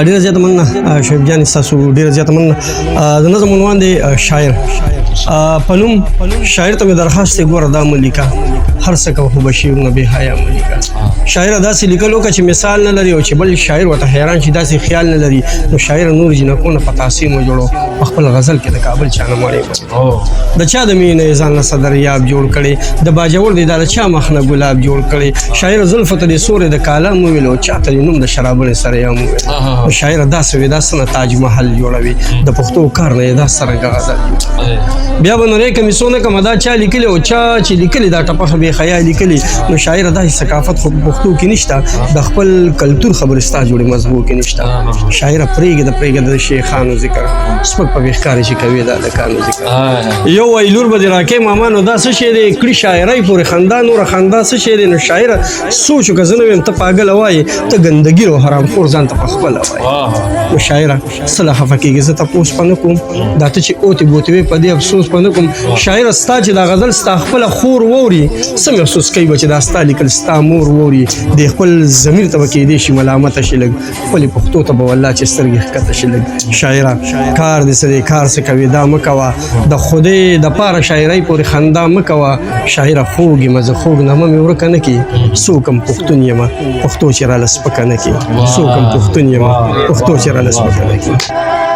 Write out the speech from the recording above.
ډېره زیاته مننه شعیب جان، ستاسو ډېره زیاته مننه. د نظم عنوان دی شاعر. په نوم شاعر ته مې درخواست دی، ګوره دا ملیکه هر څه کوه خو بشیر نه بې حیا ملیکه. شاعر داسې لیکل وکړه چې مثال نه لري او چې بل شاعر ورته حیران شي، داسې خیال نه لري. نو شاعر نور جنکونه په تاسیم وجوړو، په خپل غزل کې د کابل چانه مړې د چا د مینې ځان له صدر یاب جوړ کړي، د باجوړ دی دا د چا مخ نه ګلاب جوړ کړي. شاعر زلفو ته د سورې د کالام وویل او چا ته نوم د شرابونې سره یام وویل. شاعر داسې وي دا څنګه تاج محل جوړوي، د پښتو کار نه یې دا څرنګه غزل. بیا به نورې کمیسونه کومه دا چا لیکلي او چا چې لیکلي دا ټپه بې حیا لیکلي. نو شاعر داسې ثقافت خو پښتو کې نشته، د خپل کلتور خبرستا جوړې مضمون کې نشته. شاعر پرېږده د شیخانو ذکر، سپک په ویښکاري چې کوي د هلکانو ذکر. یو وایي لور به دې راکې ماما، نو دا څه شی دی کړي شاعرۍ پورې خندا، نوره خندا څه شی دی. نو شاعر سوچ وکړه، زه نه ویم ته پاګله وایې، ته ګندګیر او حرامخور ځان ته پخپله وایې. نو شاعره څه له خفه کېږي، زه تپوس په نه کوم، دا ته چې اوتې بوتې وې په دې افسوس په نه کوم. شاعره ستا چې دا غزل ستا خپله خور واوري، څه مې افسوس کوي به چې دا ستا لیکل ستا مور واوري. د خپل ضمیر ته به کېدی شي ملامته شي لږ، خپلې پښتو ته به والله چې سترګې ښکته شي لږ. شاعره کار دې څه دی، کار څه کوي دا مه کوه، د خدای دپاره شاعرۍ پورې خندا مه کوه. شاعره خوږ یم زه، خوږ نامه مې ورکه نه کړي، څوک هم پښتون یمه پښتو چې راله سپکه نه کړي، څوک هم پښتون یمه پښتو چې راله سپکه نه کړي.